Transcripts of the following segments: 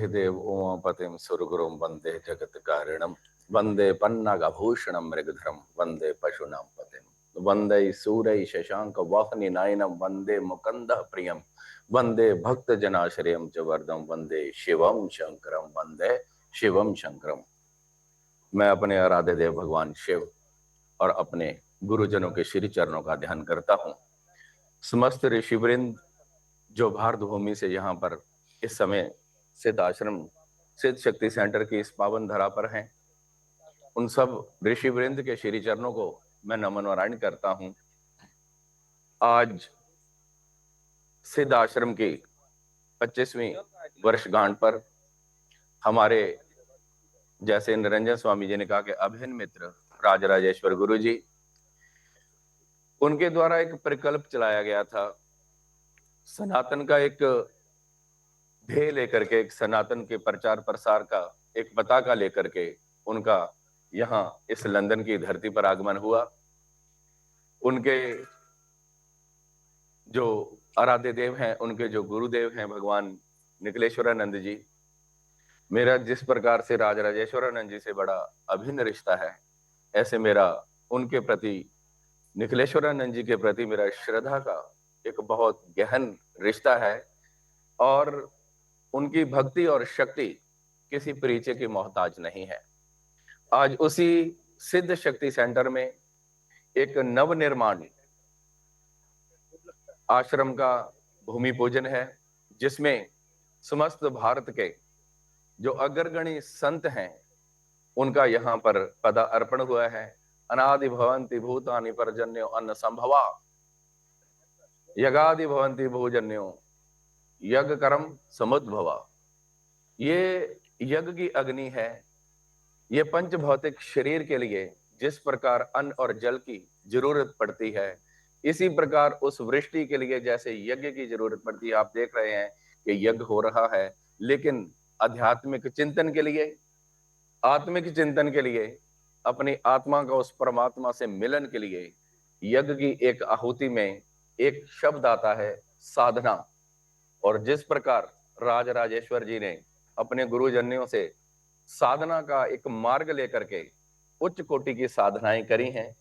देव उमापतिं सुरगुरुं वंदे जगत कारणम वंदे पन्नगभूषणं मृगधरम वंदे पशूनां पतिं वंदे सूरय शशांक वाहनि नयनं वंदे मुकंद प्रियम वंदे भक्त जनाश्रयं च वरदं वंदे शिवम शंकरम वंदे शिवम शंकरम। मैं अपने आराध्य देव भगवान शिव और अपने गुरुजनों के श्री चरणों का ध्यान करता हूँ। समस्त ऋषिवृंद जो भारत भूमि से यहाँ पर इस समय सिद्ध आश्रम सिद्ध शक्ति सेंटर की इस पावन धरा पर हैं, उन सब ऋषि वृंद के श्री चरणों को मैं नमन नारायण करता हूं। आज सिद्ध आश्रम की 25वीं वर्षगांठ पर हमारे जैसे निरंजन स्वामी जी ने कहा कि अभिन्न मित्र राजराजेश्वर गुरु जी, उनके द्वारा एक प्रकल्प चलाया गया था। सनातन का एक ध्येय लेकर के, एक सनातन के प्रचार प्रसार का एक पताका लेकर के उनका यहाँ इस लंदन की धरती पर आगमन हुआ। उनके जो आराध्य देव हैं, उनके जो गुरुदेव हैं भगवान निकलेश्वरानंद जी, मेरा जिस प्रकार से राजराजेश्वरानंद जी से बड़ा अभिन्न रिश्ता है, ऐसे मेरा उनके प्रति, निकलेश्वरानंद जी के प्रति मेरा श्रद्धा का एक बहुत गहन रिश्ता है। और उनकी भक्ति और शक्ति किसी परिचय की मोहताज नहीं है। आज उसी सिद्ध शक्ति सेंटर में एक नव निर्माण आश्रम का भूमि पूजन है, जिसमें समस्त भारत के जो अग्रगण्य संत हैं उनका यहाँ पर पदार्पण हुआ है। अनादि भवन्ति भूतानि पर्जन्यो अन्न संभवा यगादि भवन्ति भूजन्यो यज्ञ कर्म समुद्भवा। ये यज्ञ की अग्नि है। ये पंच भौतिक शरीर के लिए जिस प्रकार अन्न और जल की जरूरत पड़ती है, इसी प्रकार उस वृष्टि के लिए जैसे यज्ञ की जरूरत पड़ती है। आप देख रहे हैं कि यज्ञ हो रहा है, लेकिन आध्यात्मिक चिंतन के लिए, आत्मिक चिंतन के लिए, अपनी आत्मा का उस परमात्मा से मिलन के लिए यज्ञ की एक आहुति में एक शब्द आता है, साधना। और जिस प्रकार राजराजेश्वर जी ने अपने गुरुजनों से साधना का एक मार्ग लेकर के उच्च कोटि की साधनाएं करी हैं,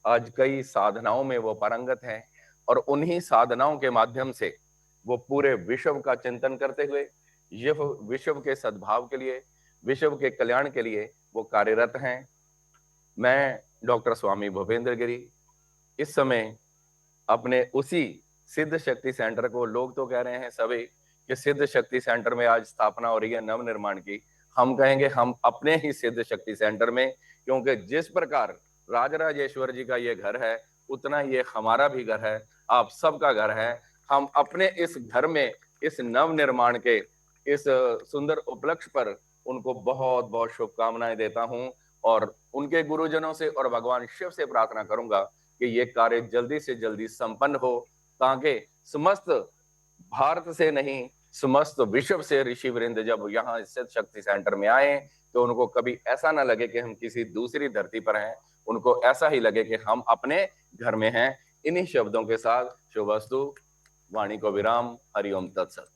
आज कई साधनाओं में वो पारंगत हैं और उन्हीं साधनाओं के माध्यम से वो पूरे विश्व का चिंतन करते हुए विश्व के सद्भाव के लिए, विश्व के कल्याण के लिए वो कार्यरत हैं। मैं डॉक्टर स्वामी भूपेंद्र गिरी इस समय अपने उसी सिद्ध शक्ति सेंटर को, लोग तो कह रहे हैं सभी कि सिद्ध शक्ति सेंटर में आज स्थापना हो रही है नव निर्माण की, हम कहेंगे हम अपने ही सिद्ध शक्ति सेंटर में, क्योंकि जिस प्रकार राजराजेश्वर जी का ये घर है, उतना ये हमारा भी घर है, आप सबका घर है। हम अपने इस घर में इस नव निर्माण के इस सुंदर उपलक्ष्य पर उनको बहुत बहुत शुभकामनाएं देता हूं और उनके गुरुजनों से और भगवान शिव से प्रार्थना करूंगा कि ये कार्य जल्दी से जल्दी संपन्न हो, ताकि समस्त भारत से नहीं, समस्त विश्व से ऋषि वृंद जब यहाँ सिद्ध शक्ति सेंटर में आए तो उनको कभी ऐसा ना लगे कि हम किसी दूसरी धरती पर हैं, उनको ऐसा ही लगे कि हम अपने घर में हैं। इन्हीं शब्दों के साथ शुभस्तु। वाणी को विराम। हरिओम तत्सत।